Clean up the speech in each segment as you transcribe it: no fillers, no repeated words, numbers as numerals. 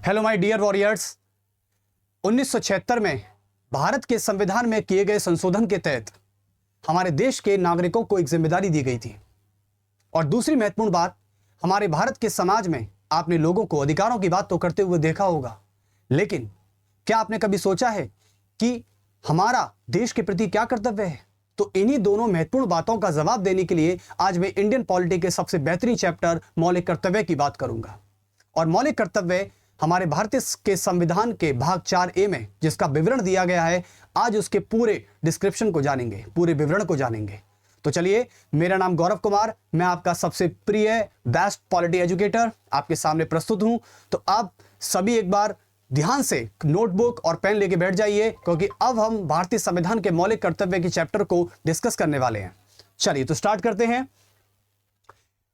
Hello my dear warriors. 1976 में भारत के संविधान में किए गए संशोधन के तहत हमारे देश के नागरिकों को एक जिम्मेदारी दी गई थी। और दूसरी महत्वपूर्ण बात, हमारे भारत के समाज में आपने लोगों को अधिकारों की बात तो करते हुए देखा होगा, लेकिन क्या आपने कभी सोचा है कि हमारा देश के प्रति क्या कर्तव्य है? तो इन्हीं दोनों महत्वपूर्ण बातों का जवाब देने के लिए आज मैं इंडियन पॉलिटी के सबसे बेहतरीन चैप्टर मौलिक कर्तव्य की बात करूंगा। और मौलिक कर्तव्य हमारे भारतीय के संविधान के भाग 4A में जिसका विवरण दिया गया है, आज उसके पूरे डिस्क्रिप्शन को जानेंगे, पूरे विवरण को जानेंगे। तो चलिए, मेरा नाम गौरव कुमार, मैं आपका सबसे प्रिय बेस्ट पॉलिटी एजुकेटर आपके सामने प्रस्तुत हूं। तो आप सभी एक बार ध्यान से नोटबुक और पेन लेके बैठ जाइए, क्योंकि अब हम भारतीय संविधान के मौलिक कर्तव्य के चैप्टर को डिस्कस करने वाले हैं। चलिए तो स्टार्ट करते हैं।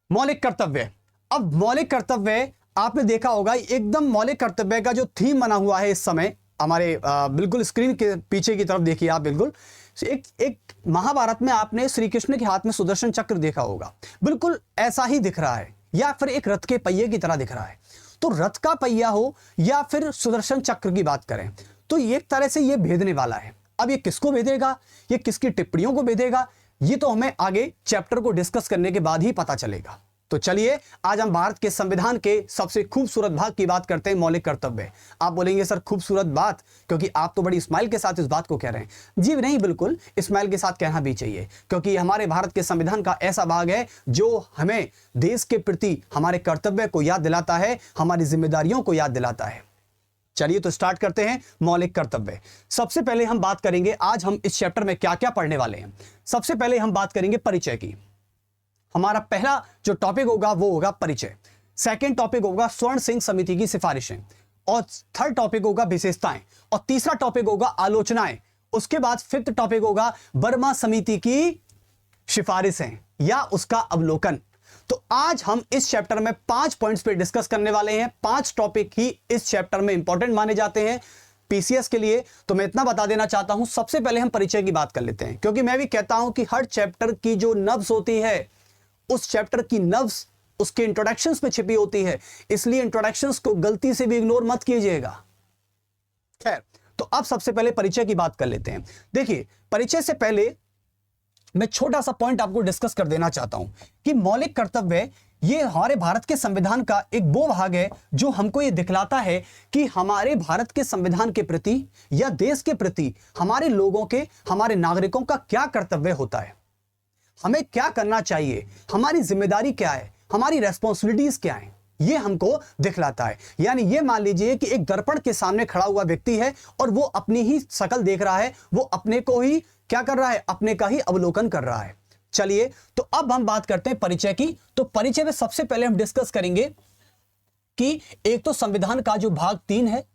मौलिक कर्तव्य। अब मौलिक कर्तव्य आपने देखा होगा, एकदम मौलिक कर्तव्य का जो थीम बना हुआ है इस समय हमारे बिल्कुल स्क्रीन के पीछे की तरफ देखिए आप। बिल्कुल एक महाभारत में आपने श्री कृष्ण के हाथ में सुदर्शन चक्र देखा होगा, बिल्कुल ऐसा ही दिख रहा है, या फिर एक रथ के पहिए की तरह दिख रहा है। तो रथ का पहिया हो या फिर सुदर्शन चक्र की बात करें तो एक तरह से ये भेदने वाला है। अब ये किसको भेदेगा, ये किसकी टिप्पणियों को भेदेगा, ये तो हमें आगे चैप्टर को डिस्कस करने के बाद ही पता चलेगा। तो चलिए, आज हम भारत के संविधान के सबसे खूबसूरत भाग की बात करते हैं, मौलिक कर्तव्य। आप बोलेंगे सर खूबसूरत बात, क्योंकि आप तो बड़ी स्माइल के साथ इस बात को कह रहे हैं। जी नहीं, बिल्कुल स्माइल के साथ कहना भी चाहिए, क्योंकि हमारे भारत के संविधान का ऐसा भाग है जो हमें देश के प्रति हमारे कर्तव्य को याद दिलाता है, हमारी जिम्मेदारियों को याद दिलाता है। चलिए तो स्टार्ट करते हैं मौलिक कर्तव्य। सबसे पहले हम बात करेंगे, आज हम इस चैप्टर में क्या क्या पढ़ने वाले हैं। सबसे पहले हम बात करेंगे परिचय की। हमारा पहला जो टॉपिक होगा वो होगा परिचय। सेकंड टॉपिक होगा स्वर्ण सिंह समिति की सिफारिशें, और थर्ड टॉपिक होगा विशेषताएं, और तीसरा टॉपिक होगा आलोचनाएं। उसके बाद फिफ्थ टॉपिक होगा वर्मा समिति की सिफारिशें या उसका अवलोकन। तो आज हम इस चैप्टर में 5 पॉइंट्स पे डिस्कस करने वाले हैं। 5 टॉपिक ही इस चैप्टर में इंपॉर्टेंट माने जाते हैं पीसीएस के लिए। तो मैं इतना बता देना चाहता हूं, सबसे पहले हम परिचय की बात कर लेते हैं, क्योंकि मैं भी कहता हूं कि हर चैप्टर की जो नब्ज होती है, उस चैप्टर की नब्ज उसके इंट्रोडक्शंस में छिपी होती है, इसलिए इंट्रोडक्शंस को गलती से भी इग्नोर मत कीजिएगा। खैर, तो अब सबसे पहले परिचय की बात कर लेते हैं। देखिए, परिचय से पहले मैं छोटा सा पॉइंट आपको डिस्कस कर देना चाहता हूं कि मौलिक कर्तव्य ये हमारे भारत के संविधान का एक वो भाग है जो हमको ये दिखलाता है कि हमारे भारत के संविधान के प्रति या देश के प्रति हमारे लोगों के, हमारे नागरिकों का क्या कर्तव्य होता है, हमें क्या करना चाहिए, हमारी जिम्मेदारी क्या है, हमारी रेस्पॉन्सिबिलिटीज क्या है, ये हमको दिखलाता है। यानी ये मान लीजिए कि एक दर्पण के सामने खड़ा हुआ व्यक्ति है और वो अपनी ही शक्ल देख रहा है, वो अपने को ही क्या कर रहा है, अपने का ही अवलोकन कर रहा है। चलिए, तो अब हम बात करते हैं परिचय की। तो परिचय में सबसे पहले हम डिस्कस करेंगे कि एक तो संविधान का जो भाग 3 है,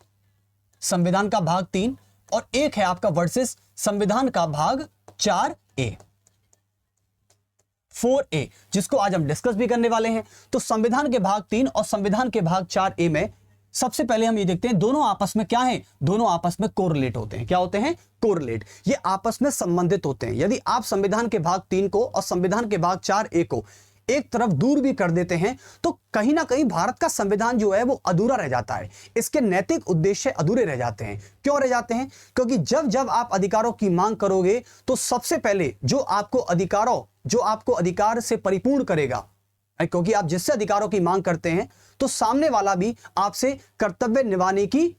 संविधान का भाग 3, और एक है आपका वर्सेस संविधान का भाग 4A 4A, जिसको आज हम डिस्कस भी करने वाले हैं। तो संविधान के भाग 3 और संविधान के भाग 4A में सबसे पहले हम ये देखते हैं, दोनों आपस में क्या है, दोनों आपस में कोरिलेट होते हैं। क्या होते हैं? कोरिलेट। ये आपस में संबंधित होते हैं। यदि आप संविधान के भाग 3 को और संविधान के भाग 4A को एक तरफ दूर भी कर देते हैं तो कहीं ना कहीं भारत का संविधान जो है वो अधूरा रह जाता है, इसके नैतिक उद्देश्य अधूरे रह जाते हैं। क्यों रह जाते हैं? क्योंकि जब जब आप अधिकारों की मांग करोगे तो सबसे पहले जो आपको अधिकार से परिपूर्ण करेगा, क्योंकि आप जिससे अधिकारों की मांग करते हैं तो सामने वाला भी आपसे कर्तव्य निभाने की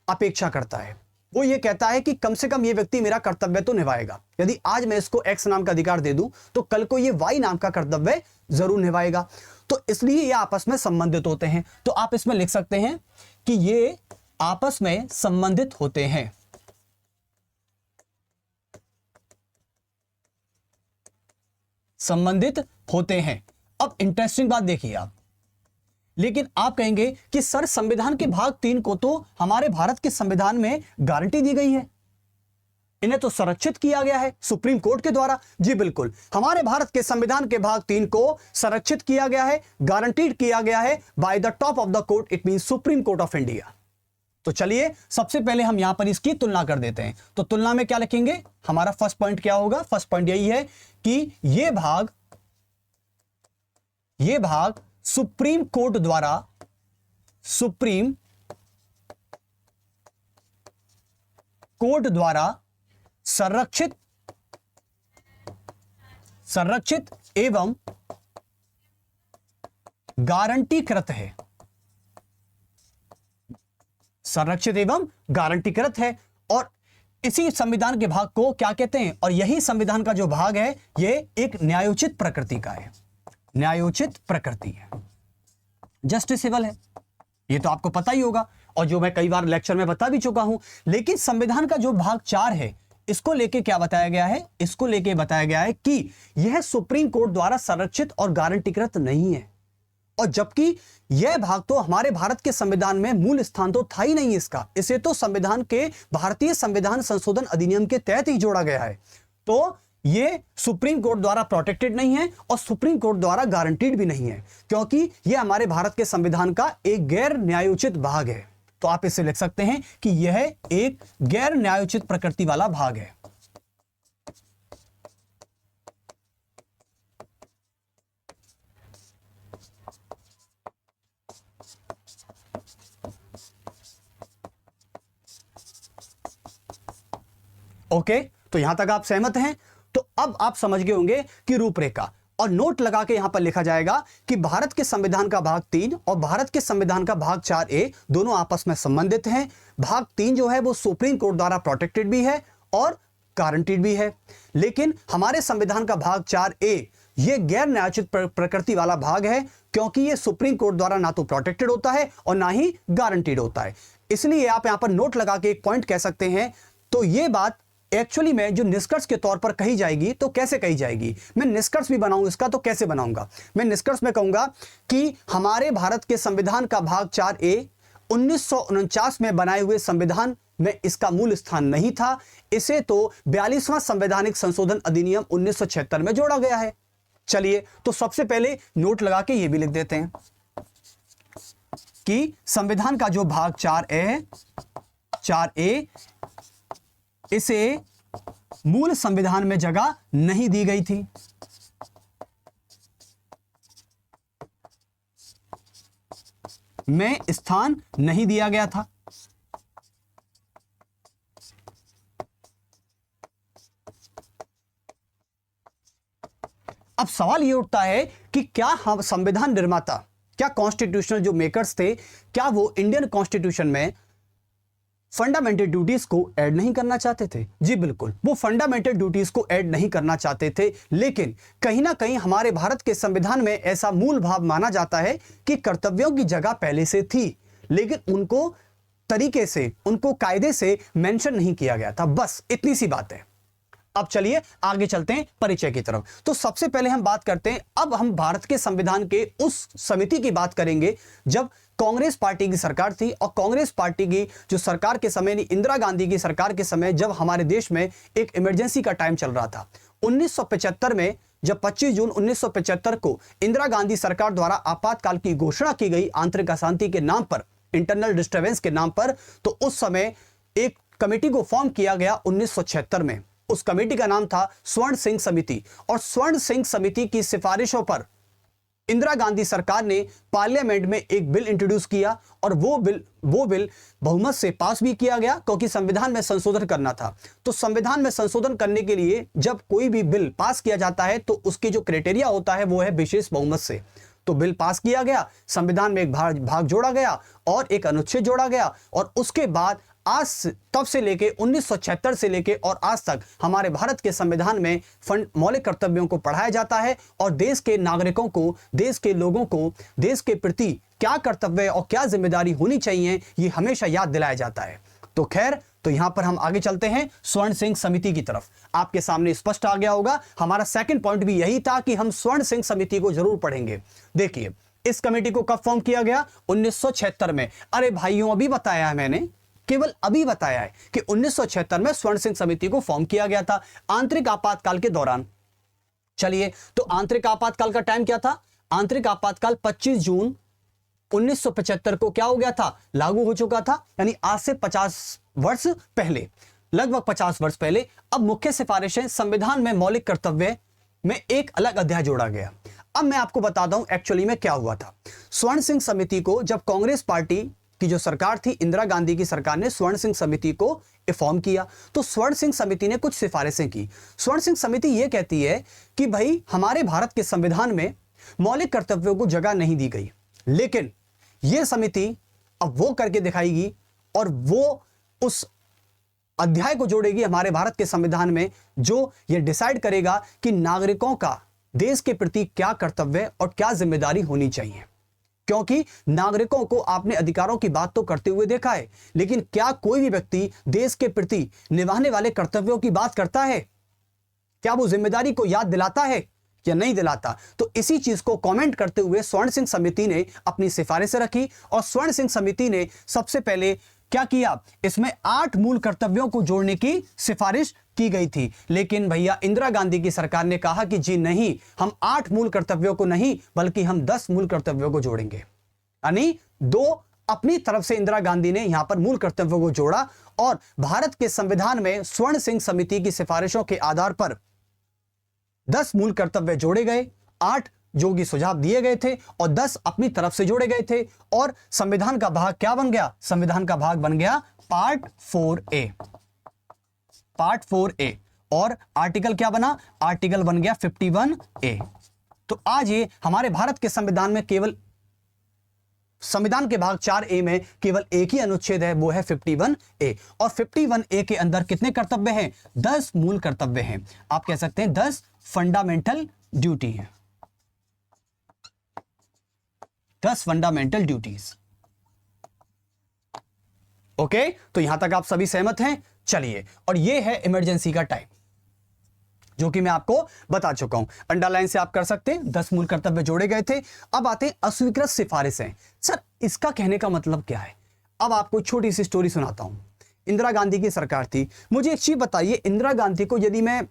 अपेक्षा करता है। वो ये कहता है कि कम से कम ये व्यक्ति मेरा कर्तव्य तो निभाएगा। यदि आज मैं इसको एक्स नाम का अधिकार दे दूं तो कल को ये वाई नाम का कर्तव्य जरूर निभाएगा। तो इसलिए ये आपस में संबंधित होते हैं। तो आप इसमें लिख सकते हैं कि ये आपस में संबंधित होते हैं। संबंधित होते हैं। अब इंटरेस्टिंग बात देखिए आप, लेकिन आप कहेंगे कि सर संविधान के भाग 3 को तो हमारे भारत के संविधान में गारंटी दी गई है, इन्हें तो संरक्षित किया गया है सुप्रीम कोर्ट के द्वारा। जी बिल्कुल, हमारे भारत के संविधान के भाग 3 को संरक्षित किया गया है, गारंटीड किया गया है by the top of the court, it mean supreme court of India. तो चलिए सबसे पहले हम यहां पर इसकी तुलना कर देते हैं। तो तुलना में क्या लिखेंगे? हमारा फर्स्ट पॉइंट क्या होगा? फर्स्ट पॉइंट यही है कि यह भाग सुप्रीम कोर्ट द्वारा कोड द्वारा संरक्षित एवं गारंटीकृत है। संरक्षित एवं गारंटीकृत है। और इसी संविधान के भाग को क्या कहते हैं? और यही संविधान का जो भाग है यह एक न्यायोचित प्रकृति का है। न्यायोचित प्रकृति है, जस्टिसेबल है, ये तो आपको पता ही होगा और जो मैं कई बार लेक्चर में बता भी चुका हूं। लेकिन संविधान का जो भाग 4 है इसको लेके क्या बताया गया है? इसको लेके बताया गया है कि यह सुप्रीम कोर्ट द्वारा संरक्षित और गारंटीकृत नहीं है। और जबकि यह भाग तो हमारे भारत के संविधान में मूल स्थान तो था ही नहीं इसका, इसे तो संविधान के भारतीय संविधान संशोधन अधिनियम के तहत ही जोड़ा गया है। तो यह सुप्रीम कोर्ट द्वारा प्रोटेक्टेड नहीं है और सुप्रीम कोर्ट द्वारा गारंटीड भी नहीं है, क्योंकि यह हमारे भारत के संविधान का एक गैर न्यायोचित भाग है। तो आप इसे लिख सकते हैं कि यह एक गैर न्यायोचित प्रकृति वाला भाग है। ओके, तो यहां तक आप सहमत हैं? तो अब आप समझ गए होंगे कि रूपरेखा और नोट लगा के यहां पर लिखा जाएगा कि भारत के संविधान का भाग 3 और भारत के संविधान का भाग 4A दोनों आपस में संबंधित हैं। भाग 3 जो है वो सुप्रीम कोर्ट द्वारा प्रोटेक्टेड भी है और गारंटीड भी है। लेकिन हमारे संविधान का भाग 4A ये गैर न्यायोचित प्रकृति वाला भाग है, क्योंकि ये सुप्रीम कोर्ट द्वारा ना तो प्रोटेक्टेड होता है और ना ही गारंटीड होता है। इसलिए आप यहां पर नोट लगा के एक पॉइंट कह सकते हैं। तो ये बात एक्चुअली में जो निष्कर्ष के तौर पर कही जाएगी तो कैसे कही जाएगी? मैं निष्कर्ष भी बनाऊं इसका, तो कैसे बनाऊंगा? मैं निष्कर्ष में कहूंगा कि हमारे भारत के संविधान का भाग 4A 1949 में बनाए हुए संविधान में इसका मूल स्थान नहीं था। इसे तो 42वां संवैधानिक संशोधन अधिनियम 1976 में जोड़ा गया है। चलिए, तो सबसे पहले नोट लगा के ये भी लिख देते हैं कि संविधान का जो भाग 4A है, 4A, इसे मूल संविधान में जगह नहीं दी गई थी। में स्थान नहीं दिया गया था। अब सवाल यह उठता है कि क्या हम संविधान निर्माता, क्या कॉन्स्टिट्यूशनल जो मेकर्स थे, क्या वो इंडियन कॉन्स्टिट्यूशन में फंडामेंटल ड्यूटीज को ऐड नहीं करना चाहते थे? जी बिल्कुल, वो फंडामेंटल ड्यूटीज को ऐड नहीं करना चाहते थे। लेकिन कहीं ना कहीं हमारे भारत के संविधान में ऐसा मूल भाव माना जाता है कि कर्तव्यों की जगह पहले से थी, लेकिन उनको तरीके से, उनको कायदे से मेंशन नहीं किया गया था। बस इतनी सी बात है। अब चलिए आगे चलते हैं परिचय की तरफ। तो सबसे पहले हम बात करते हैं, अब हम भारत के संविधान के उस समिति की बात करेंगे जब कांग्रेस पार्टी की सरकार थी। और कांग्रेस पार्टी की जो सरकार के समय, इंदिरा गांधी की सरकार के समय, जब हमारे देश में एक इमरजेंसी का टाइम चल रहा था 1975 में, जब 25 जून 1975 को इंदिरा गांधी सरकार द्वारा आपातकाल की घोषणा की गई आंतरिक अशांति के नाम पर, इंटरनल डिस्टर्बेंस के नाम पर, तो उस समय एक कमेटी को फॉर्म किया गया 1976 में। उस कमेटी का नाम था स्वर्ण सिंह समिति। और स्वर्ण सिंह समिति की सिफारिशों पर इंदिरा गांधी सरकार ने पार्लियामेंट में एक बिल इंट्रोड्यूस किया और वो बिल बहुमत से पास भी किया गया, क्योंकि संविधान में संशोधन करना था। तो संविधान में संशोधन करने के लिए जब कोई भी बिल पास किया जाता है तो उसकी जो क्राइटेरिया होता है वो है विशेष बहुमत से। तो बिल पास किया गया, संविधान में एक भाग जोड़ा गया और एक अनुच्छेद जोड़ा गया, और उसके बाद आज तब से लेके 1976 से लेके और आज तक हमारे भारत के संविधान में मौलिक कर्तव्यों को पढ़ाया जाता है और देश के नागरिकों को, देश के लोगों को देश के प्रति क्या कर्तव्य और क्या जिम्मेदारी होनी चाहिए, ये हमेशा याद दिलाया जाता है। तो खैर, तो यहां पर हम आगे चलते हैं स्वर्ण सिंह समिति की तरफ। आपके सामने स्पष्ट आ गया होगा, हमारा सेकंड पॉइंट भी यही था कि हम स्वर्ण सिंह समिति को जरूर पढ़ेंगे। देखिए, इस कमेटी को कब फॉर्म किया गया? 1976 में। अरे भाइयों, अभी बताया है मैंने, केवल अभी बताया है कि 1976 में स्वर्ण सिंह समिति को फॉर्म किया गया था आंतरिक आपातकाल के दौरान। चलिए, तो आंतरिक आपातकाल का टाइम क्या था? आंतरिक आपातकाल 25 जून 1975 को क्या हो गया था? लागू हो चुका था, यानी आज से 50 वर्ष पहले, लगभग 50 वर्ष पहले। अब मुख्य सिफारिशें, संविधान में मौलिक कर्तव्य में एक अलग अध्याय जोड़ा गया। अब मैं आपको बताता हूं एक्चुअली में क्या हुआ था। स्वर्ण सिंह समिति को जब कांग्रेस पार्टी की जो सरकार थी, इंदिरा गांधी की सरकार ने स्वर्ण सिंह समिति को फॉर्म किया। तो स्वर्ण सिंह समिति ने कुछ सिफारिशें की। स्वर्ण सिंह समिति यह कहती है कि भाई हमारे भारत के संविधान में मौलिक कर्तव्यों को जगह नहीं दी गई, लेकिन यह समिति अब वो करके दिखाएगी और वो उस अध्याय को जोड़ेगी हमारे भारत के संविधान में जो यह डिसाइड करेगा कि नागरिकों का देश के प्रति क्या कर्तव्य और क्या जिम्मेदारी होनी चाहिए। क्योंकि नागरिकों को आपने अधिकारों की बात तो करते हुए देखा है, लेकिन क्या कोई भी व्यक्ति देश के प्रति निभाने वाले कर्तव्यों की बात करता है? क्या वो जिम्मेदारी को याद दिलाता है या नहीं दिलाता? तो इसी चीज को कमेंट करते हुए स्वर्ण सिंह समिति ने अपनी सिफारिशें रखी और स्वर्ण सिंह समिति ने सबसे पहले क्या किया, इसमें 8 मूल कर्तव्यों को जोड़ने की सिफारिश की गई थी। लेकिन भैया इंदिरा गांधी की सरकार ने कहा कि जी नहीं, हम 8 मूल कर्तव्यों को नहीं बल्कि हम 10 मूल कर्तव्यों को जोड़ेंगे। यानी 2 अपनी तरफ से इंदिरा गांधी ने यहां पर मूल कर्तव्यों को जोड़ा और भारत के संविधान में स्वर्ण सिंह समिति की सिफारिशों के आधार पर 10 मूल कर्तव्य जोड़े गए, 8 जो कि सुझाव दिए गए थे और 10 अपनी तरफ से जोड़े गए थे। और संविधान का भाग क्या बन गया? संविधान का भाग बन गया पार्ट 4A। पार्ट 4A और आर्टिकल क्या बना? आर्टिकल बन गया 51A। तो आज ये हमारे भारत के संविधान में केवल संविधान के भाग 4A में केवल एक ही अनुच्छेद है, वो है 51A। और 51A के अंदर कितने कर्तव्य हैं? 10 मूल कर्तव्य हैं। आप कह सकते हैं 10 फंडामेंटल ड्यूटी हैं, 10 फंडामेंटल ड्यूटीज। ओके, तो यहां तक आप सभी सहमत हैं? चलिए, और ये है इमरजेंसी का टाइम जो कि मैं आपको बता चुका हूं। अंडरलाइन से आप कर सकते हैं, 10 मूल कर्तव्य जोड़े गए थे। अब आते हैं अस्वीकृत सिफारिशें। सर इसका कहने का मतलब क्या है? अब आपको छोटी सी स्टोरी सुनाता हूं। इंदिरा गांधी की सरकार थी। मुझे एक चीज बताइए, इंदिरा गांधी को यदि मैं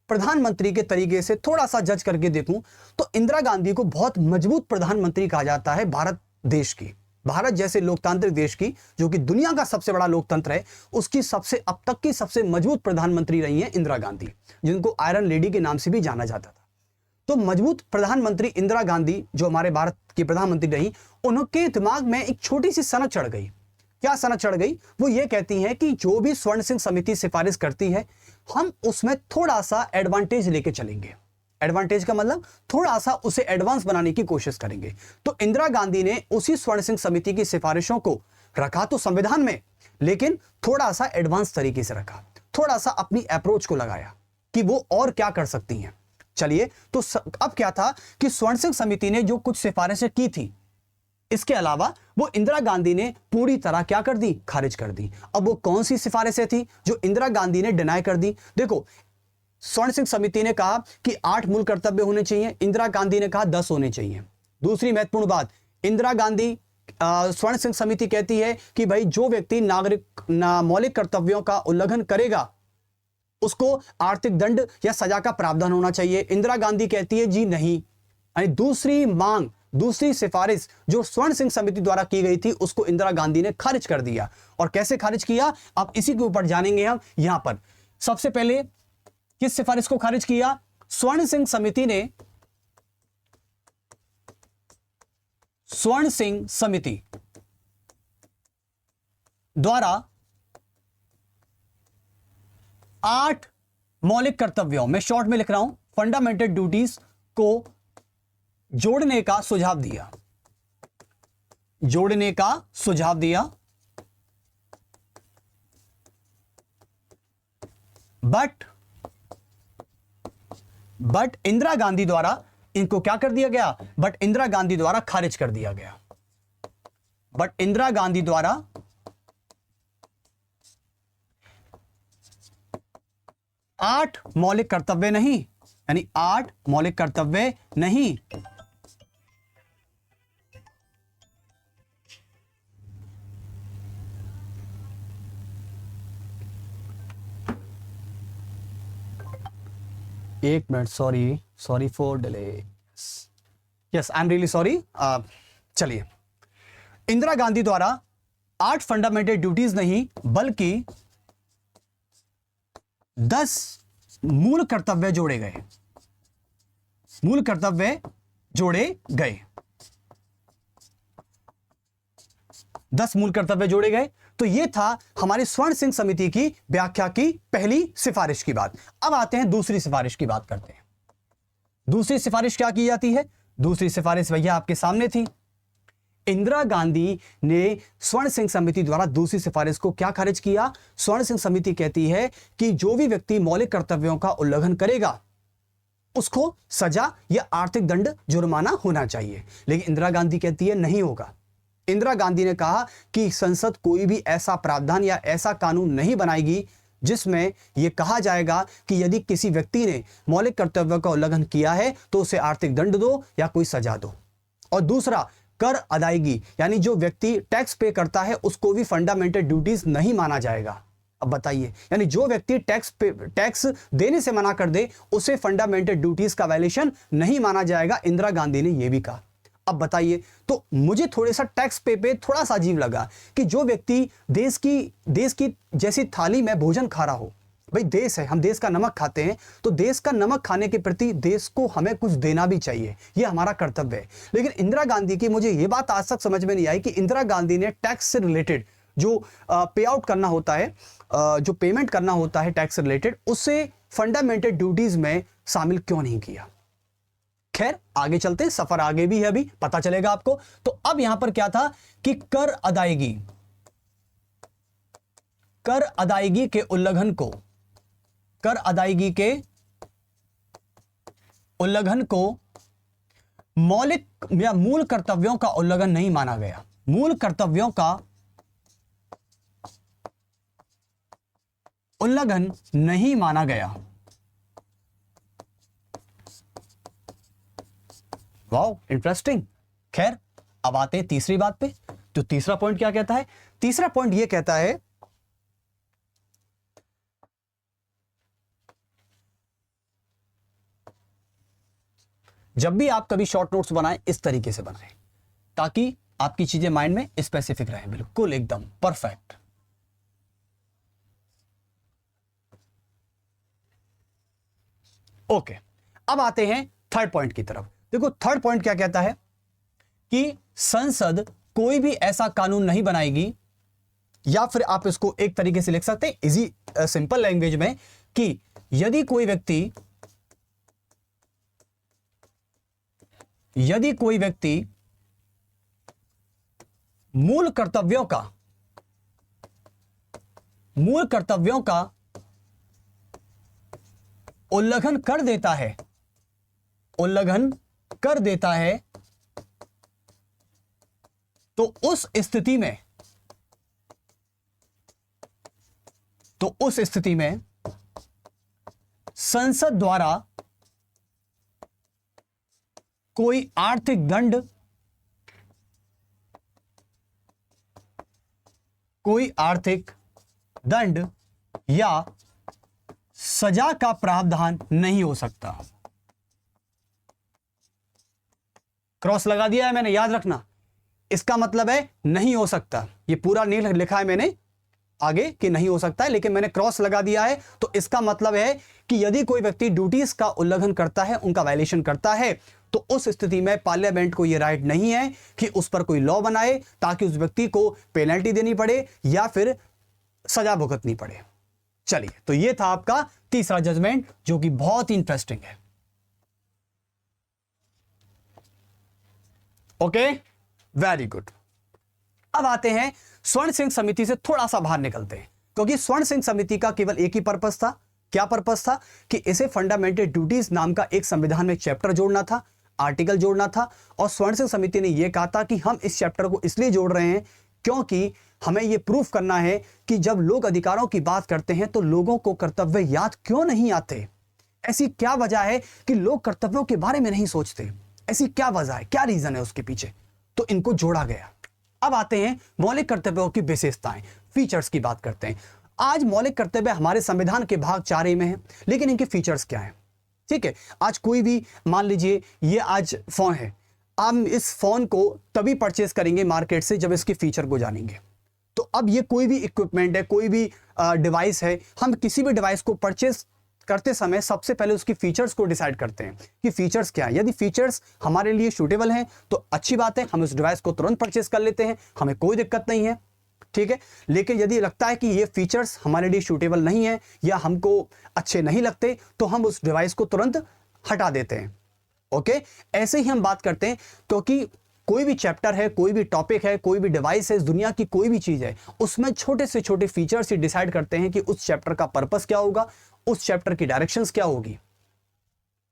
प्रधानमंत्री के तरीके से थोड़ा सा जज करके देखूं तो इंदिरा गांधी को बहुत मजबूत प्रधानमंत्री कहा जाता है भारत देश की। भारत जैसे लोकतांत्रिक देश की, जो कि दुनिया का सबसे बड़ा लोकतंत्र है, उसकी सबसे अब तक की सबसे मजबूत प्रधानमंत्री रही है इंदिरा गांधी, जिनको आयरन लेडी के नाम से भी जाना जाता था। तो मजबूत प्रधानमंत्री इंदिरा गांधी जो हमारे भारत की प्रधानमंत्री रही, उनके दिमाग में एक छोटी सी सनक चढ़ गई। क्या सनक चढ़ गई? वो ये कहती है कि जो भी स्वर्ण सिंह समिति सिफारिश करती है, हम उसमें थोड़ा सा एडवांटेज लेके चलेंगे। एडवांटेज का मतलब थोड़ा सा उसे एडवांस बनाने की कोशिश करेंगे। तो इंदिरा गांधी ने उसी स्वर्ण सिंह समिति की सिफारिशों को रखा तो संविधान में, लेकिन थोड़ा सा एडवांस तरीके से रखा, थोड़ा सा अपनी अप्रोच को लगाया कि वो और क्या कर सकती हैं। चलिए, तो अब क्या था कि स्वर्ण सिंह समिति ने जो कुछ सिफारिशें की थी, इसके अलावा वो इंदिरा गांधी ने पूरी तरह क्या कर दी? खारिज कर दी। अब वो कौन सी सिफारिशें थी जो इंदिरा गांधी ने डिनाई कर दी? देखो, स्वर्ण सिंह समिति ने कहा कि 8 मूल कर्तव्य होने चाहिए, इंदिरा गांधी ने कहा 10 होने चाहिए। दूसरी महत्वपूर्ण बात, इंदिरा गांधी स्वर्ण सिंह समिति कहती है कि भाई जो व्यक्ति मौलिक कर्तव्यों का उल्लंघन करेगा उसको आर्थिक दंड या सजा का प्रावधान होना चाहिए। इंदिरा गांधी कहती है जी नहीं। दूसरी मांग, दूसरी सिफारिश जो स्वर्ण सिंह समिति द्वारा की गई थी, उसको इंदिरा गांधी ने खारिज कर दिया। और कैसे खारिज किया, अब इसी के ऊपर जानेंगे हम। यहां पर सबसे पहले किस सिफारिश को खारिज किया? स्वर्ण सिंह समिति ने स्वर्ण सिंह समिति द्वारा 8 मौलिक कर्तव्यों, मैं शॉर्ट में लिख रहा हूं, फंडामेंटल ड्यूटीज को जोड़ने का सुझाव दिया। जोड़ने का सुझाव दिया, बट इंदिरा गांधी द्वारा इनको क्या कर दिया गया? बट इंदिरा गांधी द्वारा खारिज कर दिया गया। बट इंदिरा गांधी द्वारा 8 मौलिक कर्तव्य नहीं, यानी 8 मौलिक कर्तव्य नहीं, एक minute, sorry for delay, yes I am really sorry. चलिए, इंदिरा गांधी द्वारा 8 फंडामेंटल ड्यूटीज नहीं बल्कि 10 मूल कर्तव्य जोड़े गए। मूल कर्तव्य जोड़े गए। 10 मूल कर्तव्य जोड़े गए। तो ये था हमारी स्वर्ण सिंह समिति की व्याख्या की पहली सिफारिश की बात। अब आते हैं दूसरी सिफारिश की बात करते हैं। दूसरी सिफारिश क्या की जाती है? दूसरी सिफारिश भैया आपके सामने थी। इंदिरा गांधी ने स्वर्ण सिंह समिति द्वारा दूसरी सिफारिश को क्या खारिज किया? स्वर्ण सिंह समिति कहती है कि जो भी व्यक्ति मौलिक कर्तव्यों का उल्लंघन करेगा उसको सजा या आर्थिक दंड, जुर्माना होना चाहिए। लेकिन इंदिरा गांधी कहती है नहीं होगा। इंदिरा गांधी ने कहा कि संसद कोई भी ऐसा प्रावधान या ऐसा कानून नहीं बनाएगी जिसमें यह कहा जाएगा कि यदि किसी व्यक्ति ने मौलिक कर्तव्यों का उल्लंघन किया है तो उसे आर्थिक दंड दो या कोई सजा दो। और दूसरा, कर अदायगी, यानी जो व्यक्ति टैक्स पे करता है उसको भी फंडामेंटल ड्यूटीज नहीं माना जाएगा। अब बताइए, यानी जो व्यक्ति टैक्स देने से मना कर दे उसे फंडामेंटल ड्यूटीज का वायलेशन नहीं माना जाएगा। इंदिरा गांधी ने यह भी कहा। अब बताइए, तो मुझे थोड़ा सा टैक्स पे थोड़ा सा अजीब लगा कि जो व्यक्ति देश की जैसी थाली में भोजन खा रहा हो, भाई देश है, हम देश का नमक खाते हैं, तो देश का नमक खाने के प्रति देश को हमें कुछ देना भी चाहिए, ये हमारा कर्तव्य है। लेकिन इंदिरा गांधी की मुझे ये बात आज तक समझ में नहीं आई कि इंदिरा गांधी ने टैक्स से रिलेटेड जो पे आउट करना होता है, जो पेमेंट करना होता है टैक्स से रिलेटेड, उसे फंडामेंटल ड्यूटीज में शामिल क्यों नहीं किया। खैर आगे चलते हैं, सफर आगे भी है, अभी पता चलेगा आपको। तो अब यहां पर क्या था कि कर अदायगी के उल्लंघन को मौलिक या मूल कर्तव्यों का उल्लंघन नहीं माना गया। मूल कर्तव्यों का उल्लंघन नहीं माना गया। Wow, interesting. खैर अब आते हैं तीसरी बात पे। तो तीसरा पॉइंट क्या कहता है? तीसरा पॉइंट यह कहता है जब भी आप कभी शॉर्ट नोट्स बनाएं इस तरीके से बनाएं ताकि आपकी चीजें माइंड में स्पेसिफिक रहें, बिल्कुल एकदम परफेक्ट। ओके, अब आते हैं थर्ड पॉइंट की तरफ। देखो थर्ड पॉइंट क्या कहता है कि संसद कोई भी ऐसा कानून नहीं बनाएगी, या फिर आप इसको एक तरीके से लिख सकते हैं इजी सिंपल लैंग्वेज में कि यदि कोई व्यक्ति मूल कर्तव्यों का उल्लंघन कर देता है तो उस स्थिति में संसद द्वारा कोई आर्थिक दंड या सजा का प्रावधान नहीं हो सकता। क्रॉस लगा दिया है मैंने, याद रखना। इसका मतलब है नहीं हो सकता। ये पूरा नहीं लिखा है मैंने आगे कि नहीं हो सकता है, लेकिन मैंने क्रॉस लगा दिया है। तो इसका मतलब है कि यदि कोई व्यक्ति ड्यूटीज का उल्लंघन करता है, उनका वायलेशन करता है, तो उस स्थिति में पार्लियामेंट को यह राइट नहीं है कि उस पर कोई लॉ बनाए ताकि उस व्यक्ति को पेनल्टी देनी पड़े या फिर सजा भुगतनी पड़े। चलिए, तो यह था आपका तीसरा जजमेंट जो कि बहुत ही इंटरेस्टिंग है। Okay, very good. अब आते हैं स्वर्ण सिंह समिति से थोड़ा सा बाहर निकलते हैं, क्योंकि स्वर्ण सिंह समिति का केवल एक ही पर्पस था। क्या पर्पस था? कि इसे फंडामेंटल ड्यूटीज नाम का एक संविधान में चैप्टर जोड़ना था, आर्टिकल जोड़ना था। और स्वर्ण सिंह समिति ने यह कहा था कि हम इस चैप्टर को इसलिए जोड़ रहे हैं क्योंकि हमें यह प्रूफ करना है कि जब लोग अधिकारों की बात करते हैं तो लोगों को कर्तव्य याद क्यों नहीं आते। ऐसी क्या वजह है कि लोग कर्तव्यों के बारे में नहीं सोचते? ऐसी क्या वजह है, क्या रीजन है उसके पीछे? तो इनको जोड़ा गया। अब आते हैं मौलिक कर्तव्यों की विशेषताएं, फीचर्स की बात करते हैं। आज मौलिक कर्तव्य हमारे संविधान के भाग 4 में है, लेकिन इनके फीचर्स क्या हैं? ठीक है, आज कोई भी मान लीजिए ये आज फोन है, हम इस फोन को तभी परचेस करेंगे मार्केट से जब इसके फीचर को जानेंगे। तो अब ये कोई भी इक्विपमेंट है, कोई भी डिवाइस है, हम किसी भी डिवाइस को परचेस करते समय सबसे पहले उसकी फीचर्स को डिसाइड करते हैं कि फीचर्स क्या है। यदि फीचर्स हमारे लिए सूटेबल हैं तो अच्छी बात है, हम उस डिवाइस को तुरंत परचेस कर लेते हैं, हमें कोई दिक्कत नहीं है, ठीक है। लेकिन यदि लगता है कि ये फीचर्स हमारे लिए सूटेबल नहीं है या हमको अच्छे नहीं लगते तो हम उस डिवाइस को तुरंत हटा देते हैं। ओके, ऐसे ही हम बात करते हैं, क्योंकि कोई भी चैप्टर है, कोई भी टॉपिक है, कोई भी डिवाइस है, इस दुनिया की कोई भी चीज है, उसमें छोटे से छोटे फीचर्स ही डिसाइड करते हैं कि उस चैप्टर का पर्पस क्या होगा, उस चैप्टर की डायरेक्शंस क्या होगी।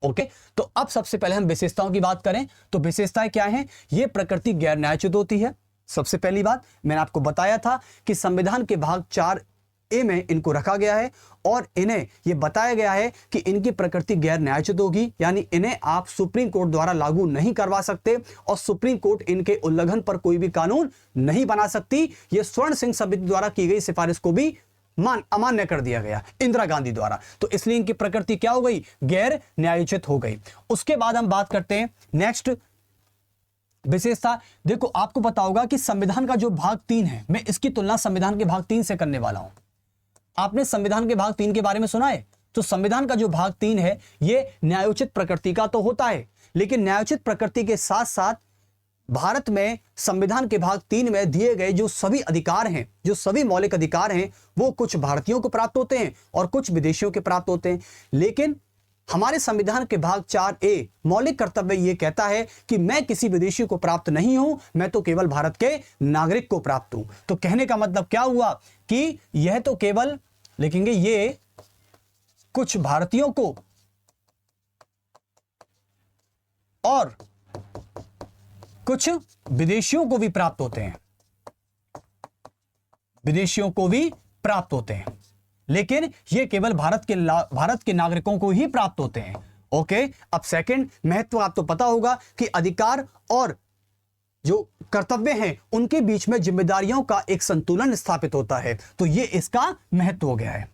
ओके, तो अब सबसे पहले हम विशेषताओं की बात करें तो विशेषताएं क्या हैं? ये प्रकृति गैर न्यायोचित होती है। सबसे पहली बात मैंने आपको बताया था कि संविधान के भाग 4A में इनको रखा गया है और इन्हें यह बताया गया है कि इनकी प्रकृति गैर न्यायोचित होगी, यानी इन्हें आप सुप्रीम कोर्ट द्वारा लागू नहीं करवा सकते और सुप्रीम कोर्ट इनके उल्लंघन पर कोई भी कानून नहीं बना सकती। यह स्वर्ण सिंह समिति द्वारा की गई सिफारिश को भी अमान्य कर दिया गया इंदिरा गांधी द्वारा, तो इसलिए इनकी प्रकृति क्या हो गई? गैर न्यायोचित हो गई। उसके बाद हम बात करते हैं नेक्स्ट विशेषता। देखो, आपको पता होगा कि संविधान का जो भाग 3 है, मैं इसकी तुलना संविधान के भाग 3 से करने वाला हूं। आपने संविधान के भाग 3 के बारे में सुना है? तो संविधान का जो भाग 3 है यह न्यायोचित प्रकृति का तो होता है, लेकिन न्यायोचित प्रकृति के साथ साथ भारत में संविधान के भाग 3 में दिए गए जो सभी अधिकार हैं, जो सभी मौलिक अधिकार हैं, वो कुछ भारतीयों को प्राप्त होते हैं और कुछ विदेशियों के प्राप्त होते हैं। लेकिन हमारे संविधान के भाग 4A मौलिक कर्तव्य ये कहता है कि मैं किसी विदेशी को प्राप्त नहीं हूं, मैं तो केवल भारत के नागरिक को प्राप्त हूं। तो कहने का मतलब क्या हुआ कि यह तो केवल लिखेंगे ये कुछ भारतीयों को और कुछ विदेशियों को भी प्राप्त होते हैं, विदेशियों को भी प्राप्त होते हैं, लेकिन ये केवल भारत के नागरिकों को ही प्राप्त होते हैं। ओके, अब सेकंड महत्व आपको पता होगा कि अधिकार और जो कर्तव्य हैं उनके बीच में जिम्मेदारियों का एक संतुलन स्थापित होता है, तो ये इसका महत्व हो गया है।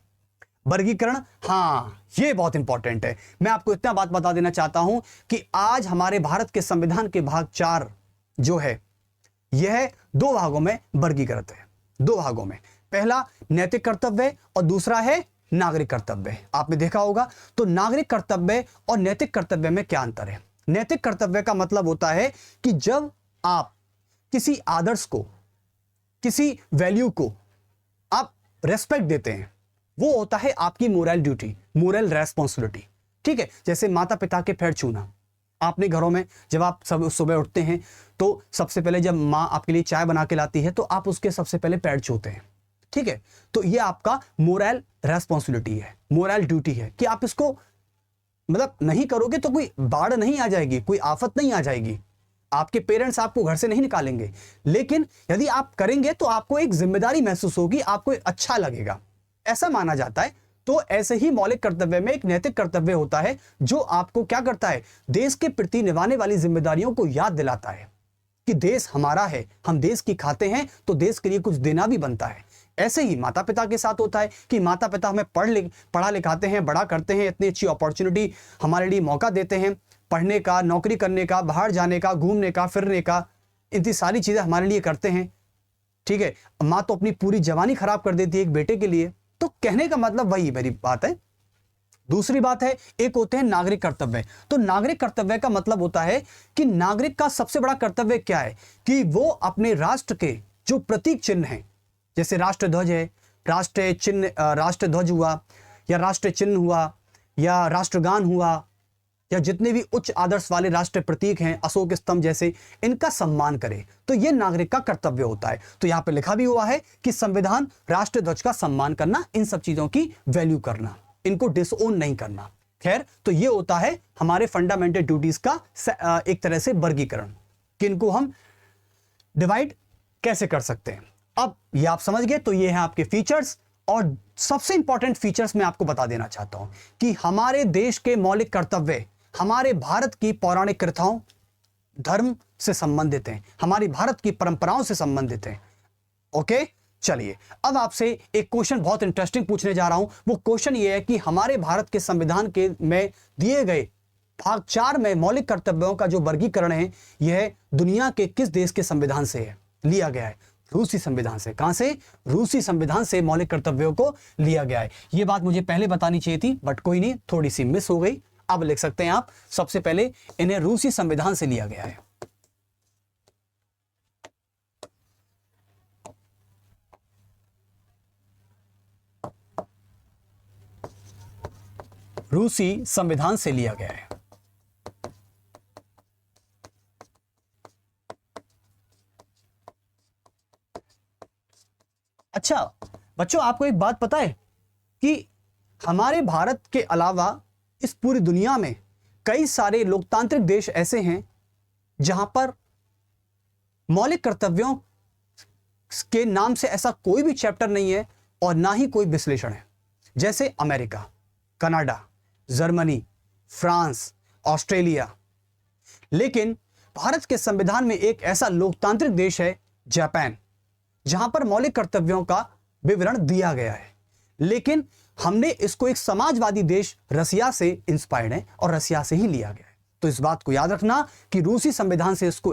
वर्गीकरण, हाँ ये बहुत इंपॉर्टेंट है। मैं आपको इतना बात बता देना चाहता हूं कि आज हमारे भारत के संविधान के भाग 4 जो है यह 2 भागों में वर्गीकृत है, 2 भागों में। पहला नैतिक कर्तव्य और दूसरा है नागरिक कर्तव्य। आपने देखा होगा, तो नागरिक कर्तव्य और नैतिक कर्तव्य में क्या अंतर है? नैतिक कर्तव्य का मतलब होता है कि जब आप किसी आदर्श को, किसी वैल्यू को आप रेस्पेक्ट देते हैं, वो होता है आपकी मोरल ड्यूटी, मोरल रेस्पॉन्सिबिलिटी। ठीक है, जैसे माता पिता के पैर छूना। आपने घरों में जब आप सब सुबह उठते हैं तो सबसे पहले जब माँ आपके लिए चाय बना के लाती है तो आप उसके सबसे पहले पैर छूते हैं। ठीक है, तो ये आपका मोरल रेस्पॉन्सिबिलिटी है, मोरल ड्यूटी है कि आप इसको मतलब नहीं करोगे तो कोई बाढ़ नहीं आ जाएगी, कोई आफत नहीं आ जाएगी, आपके पेरेंट्स आपको घर से नहीं निकालेंगे। लेकिन यदि आप करेंगे तो आपको एक जिम्मेदारी महसूस होगी, आपको अच्छा लगेगा, ऐसा माना जाता है। तो ऐसे ही मौलिक कर्तव्य में एक नैतिक कर्तव्य होता है जो आपको क्या करता है? देश के प्रति निभाने वाली जिम्मेदारियों को याद दिलाता है कि देश हमारा है, हम देश की खाते हैं तो देश के लिए कुछ देना भी बनता है। ऐसे ही माता पिता के साथ होता है कि माता पिता हमें पढ़ा लिखाते हैं, बड़ा करते हैं, इतनी अच्छी अपॉर्चुनिटी हमारे लिए मौका देते हैं पढ़ने का, नौकरी करने का, बाहर जाने का, घूमने का, फिरने का, इतनी सारी चीजें हमारे लिए करते हैं। ठीक है, माँ तो अपनी पूरी जवानी खराब कर देती है एक बेटे के लिए। तो कहने का मतलब वही मेरी बात है। दूसरी बात है, एक होते हैं नागरिक कर्तव्य। तो नागरिक कर्तव्य का मतलब होता है कि नागरिक का सबसे बड़ा कर्तव्य क्या है कि वो अपने राष्ट्र के जो प्रतीक चिन्ह हैं, जैसे राष्ट्रध्वज है, राष्ट्रीय चिन्ह, राष्ट्रध्वज हुआ या राष्ट्र चिन्ह हुआ या राष्ट्रगान हुआ या जितने भी उच्च आदर्श वाले राष्ट्रीय प्रतीक हैं, अशोक स्तंभ जैसे, इनका सम्मान करे। तो यह नागरिक का कर्तव्य होता है। तो यहां पे लिखा भी हुआ है कि संविधान, राष्ट्रध्वज का सम्मान करना, इन सब चीजों की वैल्यू करना, इनको डिसओन नहीं करना। खैर, तो ये होता है हमारे फंडामेंटल ड्यूटीज का एक तरह से वर्गीकरण कि इनको हम डिवाइड कैसे कर सकते हैं। अब ये आप समझ गए, तो ये है आपके फीचर्स। और सबसे इंपॉर्टेंट फीचर्स मैं आपको बता देना चाहता हूं कि हमारे देश के मौलिक कर्तव्य हमारे भारत की पौराणिक कथाओं, धर्म से संबंधित हैं, हमारी भारत की परंपराओं से संबंधित हैं। ओके, चलिए अब आपसे एक क्वेश्चन बहुत इंटरेस्टिंग पूछने जा रहा हूं। वो क्वेश्चन ये है कि हमारे भारत के संविधान के में दिए गए भाग 4 में मौलिक कर्तव्यों का जो वर्गीकरण है, यह दुनिया के किस देश के संविधान से है लिया गया है? रूसी संविधान से। कहां से? रूसी संविधान से मौलिक कर्तव्यों को लिया गया है। यह बात मुझे पहले बतानी चाहिए थी, बट कोई नहीं, थोड़ी सी मिस हो गई। अब लिख सकते हैं आप, सबसे पहले इन्हें रूसी संविधान से लिया गया है। रूसी संविधान से लिया गया है। अच्छा बच्चों, आपको एक बात पता है कि हमारे भारत के अलावा इस पूरी दुनिया में कई सारे लोकतांत्रिक देश ऐसे हैं जहां पर मौलिक कर्तव्यों के नाम से ऐसा कोई भी चैप्टर नहीं है और ना ही कोई विश्लेषण है। जैसे America, Canada, Germany, France, Australia. लेकिन भारत के संविधान में एक ऐसा लोकतांत्रिक देश है जापान, जहां पर मौलिक कर्तव्यों का विवरण दिया गया है। लेकिन हमने इसको एक समाजवादी देश रसिया से इंस्पायर्ड है और रसिया से ही लिया गया है। तो इस बात को याद रखना कि रूसी संविधान से इसको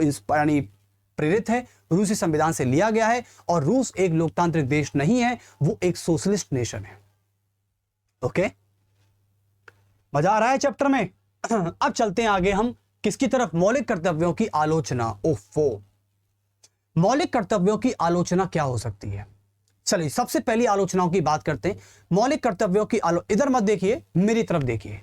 प्रेरित है, रूसी संविधान से लिया गया है। और रूस एक लोकतांत्रिक देश नहीं है, वो एक सोशलिस्ट नेशन है। ओके, मजा आ रहा है चैप्टर में? अब चलते हैं आगे हम किसकी तरफ? मौलिक कर्तव्यों की आलोचना। ओफो, मौलिक कर्तव्यों की आलोचना क्या हो सकती है? चलिए सबसे पहली आलोचनाओं की बात करते हैं। मौलिक कर्तव्यों की इधर मत देखिए, मेरी तरफ देखिए।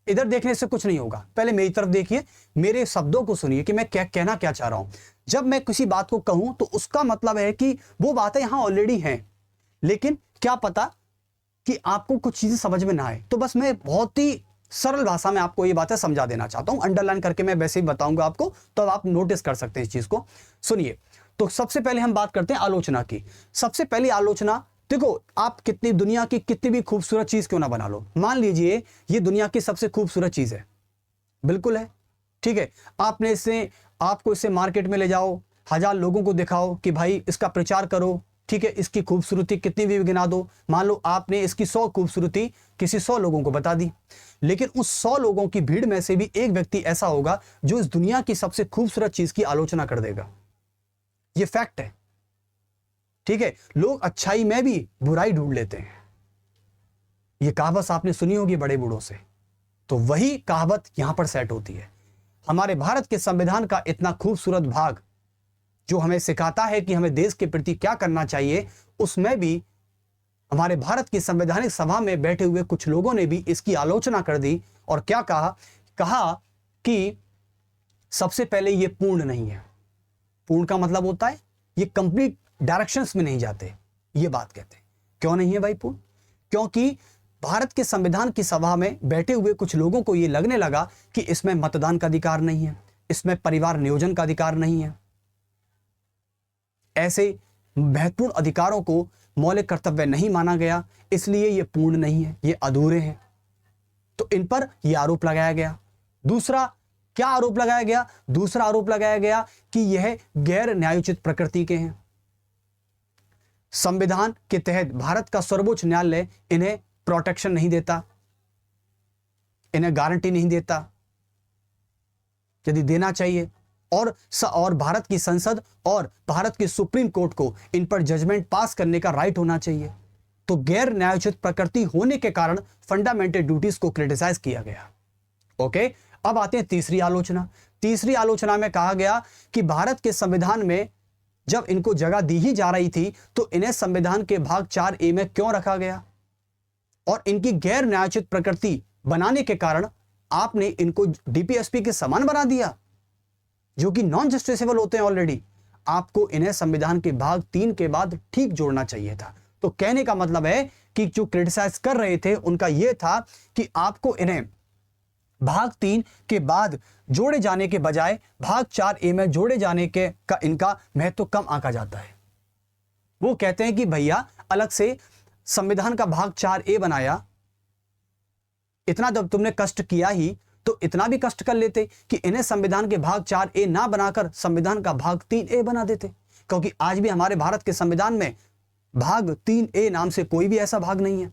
इधर देखने से कुछ नहीं होगा, पहले मेरी तरफ देखिए, मेरे शब्दों को सुनिए कि मैं क्या कहना क्या चाह रहा हूं। जब मैं किसी बात को कहूं तो उसका मतलब है कि वो बातें यहां ऑलरेडी हैं, लेकिन क्या पता कि आपको कुछ चीजें समझ में ना आए। तो बस मैं बहुत ही सरल भाषा में आपको ये बातें समझा देना चाहता हूं। अंडरलाइन करके मैं वैसे ही बताऊंगा आपको, तो आप नोटिस कर सकते हैं इस चीज को। सुनिए, तो सबसे पहले हम बात करते हैं आलोचना की। सबसे पहली आलोचना, देखो आप कितनी दुनिया की कितनी भी खूबसूरत चीज क्यों ना बना लो, मान लीजिए ये दुनिया की सबसे खूबसूरत चीज है, बिल्कुल है, ठीक है, आपको इसे मार्केट में ले जाओ, 1000 लोगों को दिखाओ कि भाई इसका प्रचार करो, ठीक है, इसकी खूबसूरती कितनी भी गिना दो। मान लो आपने इसकी 100 खूबसूरती किसी 100 लोगों को बता दी, लेकिन उस 100 लोगों की भीड़ में से भी एक व्यक्ति ऐसा होगा जो इस दुनिया की सबसे खूबसूरत चीज की आलोचना कर देगा। ये फैक्ट है, ठीक है। लोग अच्छाई में भी बुराई ढूंढ लेते हैं, ये कहावत आपने सुनी होगी बड़े बूढ़ों से। तो वही कहावत यहां पर सेट होती है। हमारे भारत के संविधान का इतना खूबसूरत भाग जो हमें सिखाता है कि हमें देश के प्रति क्या करना चाहिए, उसमें भी हमारे भारत की संवैधानिक सभा में बैठे हुए कुछ लोगों ने भी इसकी आलोचना कर दी। और क्या कहा कि सबसे पहले ये पूर्ण नहीं है। पूर्ण का मतलब होता है ये कंप्लीट डायरेक्शंस में नहीं जाते, ये बात कहते हैं। क्यों नहीं है भाई पूर्ण? क्योंकि भारत के संविधान की सभा में बैठे हुए कुछ लोगों को यह लगने लगा कि इसमें मतदान का अधिकार नहीं है, इसमें परिवार नियोजन का अधिकार नहीं है। ऐसे महत्वपूर्ण अधिकारों को मौलिक कर्तव्य नहीं माना गया, इसलिए ये पूर्ण नहीं है, ये अधूरे हैं। तो इन पर यह आरोप लगाया गया। दूसरा क्या आरोप लगाया गया? दूसरा आरोप लगाया गया कि यह गैर न्यायोचित प्रकृति के हैं। संविधान के तहत भारत का सर्वोच्च न्यायालय इन्हें प्रोटेक्शन नहीं देता, इन्हें गारंटी नहीं देता, यदि देना चाहिए। और भारत की संसद और भारत की सुप्रीम कोर्ट को इन पर जजमेंट पास करने का राइट होना चाहिए। तो गैर न्यायोचित प्रकृति होने के कारण फंडामेंटल ड्यूटीज को क्रिटिसाइज किया गया। ओके, अब आते हैं तीसरी आलोचना। तीसरी आलोचना में कहा गया कि भारत के संविधान में जब इनको जगह दी ही जा रही थी तो इन्हें संविधान के भाग 4A में क्यों रखा गया, और इनकी गैर न्यायोचित प्रकृति बनाने के कारण आपने इनको डीपीएसपी के समान बना दिया, जो कि नॉन जस्टिसेबल होते हैं ऑलरेडी। आपको इन्हें संविधान के भाग 3 के बाद ठीक जोड़ना चाहिए था। तो कहने का मतलब है कि जो क्रिटिसाइज कर रहे थे उनका यह था कि आपको इन्हें भाग 3 के बाद जोड़े जाने के बजाय भाग 4A में जोड़े जाने के का इनका महत्व कम आंका जाता है। वो कहते हैं कि भैया अलग से संविधान का भाग 4A बनाया, इतना जब तुमने कष्ट किया ही तो इतना भी कष्ट कर लेते कि इन्हें संविधान के भाग 4A ना बनाकर संविधान का भाग 3A बना देते। क्योंकि आज भी हमारे भारत के संविधान में भाग 3A नाम से कोई भी ऐसा भाग नहीं है।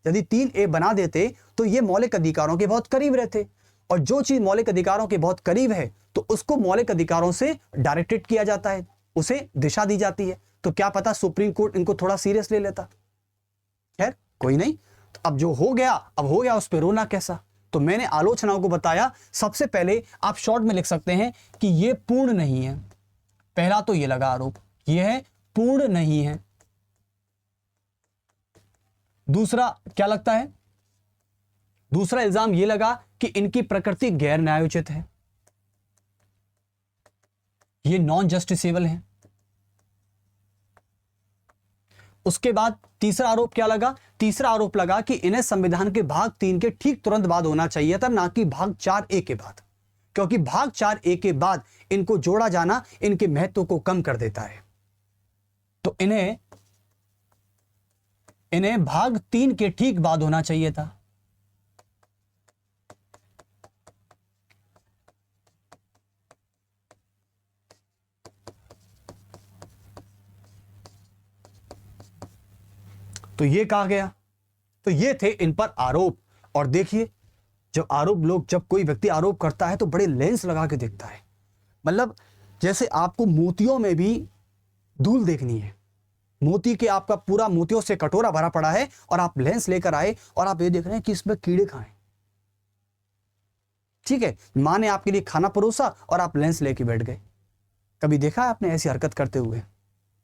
यदि 3A बना देते तो ये मौलिक अधिकारों के बहुत करीब रहते, और जो चीज मौलिक अधिकारों के बहुत करीब है तो उसको मौलिक अधिकारों से डायरेक्टेड किया जाता है, उसे दिशा दी जाती है। तो क्या पता सुप्रीम कोर्ट इनको थोड़ा सीरियस ले लेता। खैर कोई नहीं, तो अब जो हो गया अब हो गया, उस पर रोना कैसा। तो मैंने आलोचनाओं को बताया। सबसे पहले आप शॉर्ट में लिख सकते हैं कि यह पूर्ण नहीं है। पहला तो यह लगा आरोप, यह पूर्ण नहीं है। दूसरा क्या लगता है, दूसरा इल्जाम यह लगा कि इनकी प्रकृति गैर न्यायोचित है, ये नॉन जस्टिसेबल है। उसके बाद तीसरा आरोप क्या लगा, तीसरा आरोप लगा कि इन्हें संविधान के भाग 3 के ठीक तुरंत बाद होना चाहिए था, ना कि भाग 4A के बाद, क्योंकि भाग 4A के बाद इनको जोड़ा जाना इनके महत्व को कम कर देता है। तो इन्हें भाग 3 के ठीक बाद होना चाहिए था। तो ये कहा गया। तो ये थे इन पर आरोप। और देखिए, जब कोई व्यक्ति आरोप करता है तो बड़े लेंस लगा के देखता है। मतलब जैसे आपको मोतियों में भी धूल देखनी है, मोती के आपका पूरा मोतियों से कटोरा भरा पड़ा है और आप लेंस लेकर आए और आप ये देख रहे हैं कि इसमें कीड़े खाएं। ठीक है, मां ने आपके लिए खाना परोसा और आप लेंस लेके बैठ गए। कभी देखा है आपने ऐसी हरकत करते हुए?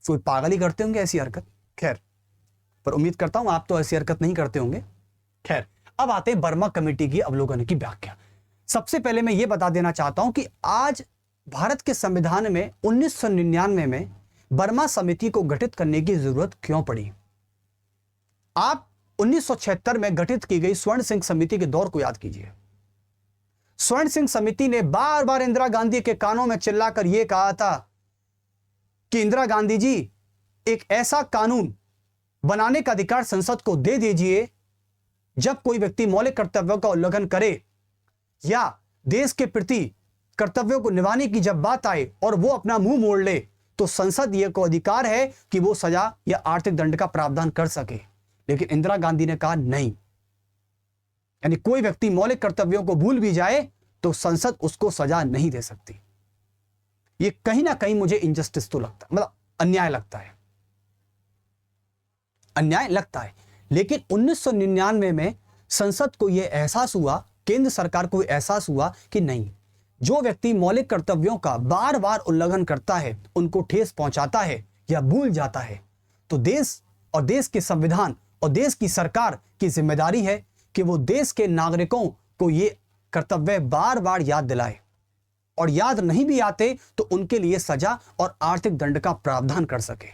कोई पागल ही करते होंगे ऐसी हरकत। खैर, पर उम्मीद करता हूं आप तो ऐसी हरकत नहीं करते होंगे। खैर, अब आते हैं बर्मा कमेटी की अवलोकन की व्याख्या। सबसे पहले मैं यह बता देना चाहता हूं कि आज भारत के संविधान में 1999 में बर्मा समिति को गठित करने की जरूरत क्यों पड़ी। आप 1976 में गठित की गई स्वर्ण सिंह समिति के दौर को याद कीजिए। स्वर्ण सिंह समिति ने बार बार इंदिरा गांधी के कानों में चिल्लाकर यह कहा था कि इंदिरा गांधी जी, एक ऐसा कानून बनाने का अधिकार संसद को दे दीजिए, जब कोई व्यक्ति मौलिक कर्तव्यों का उल्लंघन करे या देश के प्रति कर्तव्यों को निभाने की जब बात आए और वो अपना मुंह मोड़ ले, तो संसद ये को अधिकार है कि वो सजा या आर्थिक दंड का प्रावधान कर सके। लेकिन इंदिरा गांधी ने कहा नहीं, यानी कोई व्यक्ति मौलिक कर्तव्यों को भूल भी जाए तो संसद उसको सजा नहीं दे सकती। ये कहीं ना कहीं मुझे इनजस्टिस तो लगता है, मतलब अन्याय लगता है। लेकिन 1999 में संसद को यह एहसास हुआ, केंद्र सरकार को एहसास हुआ कि नहीं, जो व्यक्ति मौलिक कर्तव्यों का बार बार उल्लंघन करता है, उनको ठेस पहुंचाता है या भूल जाता है, तो देश के संविधान और देश की सरकार की जिम्मेदारी है कि वो देश के नागरिकों को ये कर्तव्य बार बार याद दिलाए, और याद नहीं भी आते तो उनके लिए सजा और आर्थिक दंड का प्रावधान कर सके।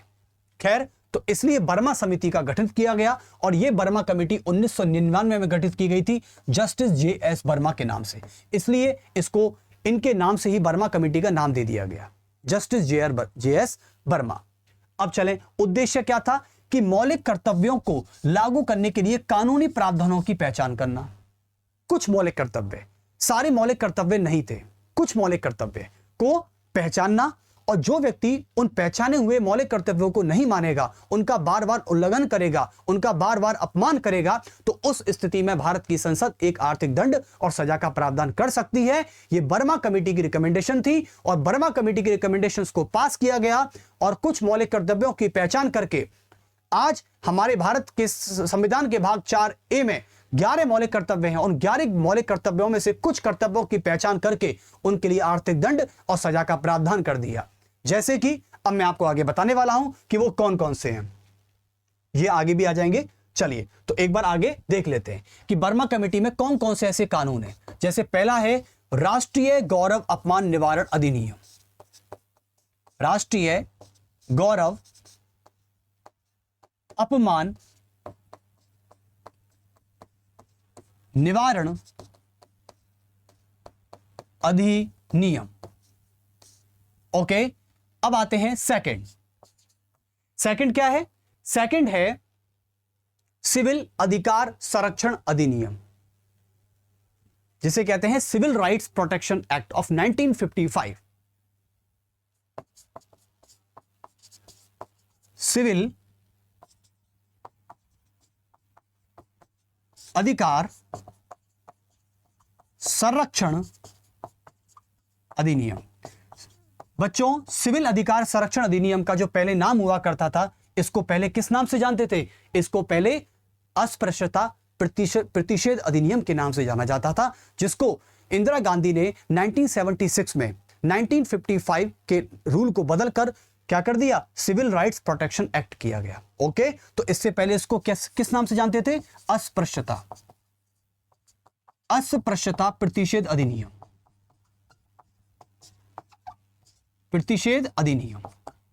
खैर, तो इसलिए बर्मा समिति का गठन किया गया, और यह बर्मा कमेटी 1999 में गठित की गई थी जस्टिस जे.एस. बर्मा के नाम से। इसलिए इसको इनके नाम से ही बर्मा कमेटी का नाम दे दिया गया, जस्टिस जे.एस. बर्मा। अब चलें, उद्देश्य क्या था कि मौलिक कर्तव्यों को लागू करने के लिए कानूनी प्रावधानों की पहचान करना। कुछ मौलिक कर्तव्य, सारे मौलिक कर्तव्य नहीं थे, कुछ मौलिक कर्तव्य को पहचानना, और जो व्यक्ति उन पहचाने हुए मौलिक कर्तव्यों को नहीं मानेगा, उनका बार बार उल्लंघन करेगा, उनका बार बार अपमान करेगा, तो उस स्थिति में भारत की संसद एक आर्थिक दंड और सजा का प्रावधान कर सकती है। यह बर्मा कमेटी की रिकमेंडेशन थी, और बर्मा कमेटी की रिकमेंडेशंस को पास किया गया, और कुछ मौलिक कर्तव्यों की पहचान करके आज हमारे भारत के संविधान के भाग 4A में 11 मौलिक कर्तव्य हैं। उन 11 मौलिक कर्तव्यों में से कुछ कर्तव्यों की पहचान करके उनके लिए आर्थिक दंड और सजा का प्रावधान कर दिया। जैसे कि अब मैं आपको आगे बताने वाला हूं कि वो कौन कौन से हैं, ये आगे भी आ जाएंगे। चलिए, तो एक बार आगे देख लेते हैं कि बर्मा कमेटी में कौन कौन से ऐसे कानून हैं। जैसे पहला है राष्ट्रीय गौरव अपमान निवारण अधिनियम। राष्ट्रीय गौरव अपमान निवारण अधिनियम। ओके, अब आते हैं सेकंड क्या है? सेकंड है सिविल अधिकार संरक्षण अधिनियम, जिसे कहते हैं civil rights protection act of 1955। Civil अधिकार संरक्षण अधिनियम। बच्चों, सिविल अधिकार संरक्षण अधिनियम का जो पहले नाम हुआ करता था, इसको पहले किस नाम से जानते थे? इसको पहले अस्पृश्यता प्रतिषेध अधिनियम के नाम से जाना जाता था, जिसको इंदिरा गांधी ने 1976 में 1955 के रूल को बदलकर क्या कर दिया? सिविल राइट्स प्रोटेक्शन एक्ट किया गया। ओके, तो इससे पहले इसको किस नाम से जानते थे? अस्पृश्यता प्रतिषेध अधिनियम, प्रतिषेध अधिनियम,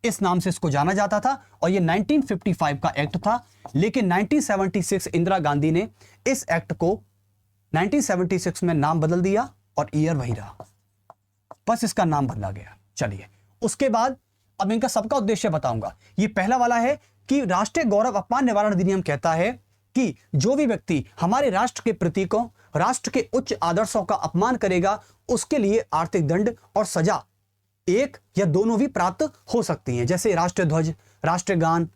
इस नाम से इसको जाना जाता था। और ये 1955 का एक्ट था, लेकिन 1976 इंदिरा गांधी ने इस एक्ट को 1976 में नाम बदल दिया और ईयर वही रहा, बस इसका नाम बदला गया। चलिए, उसके बाद अब इनका सबका उद्देश्य बताऊंगा। ये पहला वाला है कि राष्ट्रीय गौरव अपमान निवारण अधिनियम कहता है कि जो भी व्यक्ति हमारे राष्ट्र के प्रतीकों, राष्ट्र के उच्च आदर्शों का अपमान करेगा, उसके लिए आर्थिक दंड और सजा एक या दोनों भी प्राप्त हो सकती हैं। जैसे राष्ट्रीय ध्वज, राष्ट्रीय गान,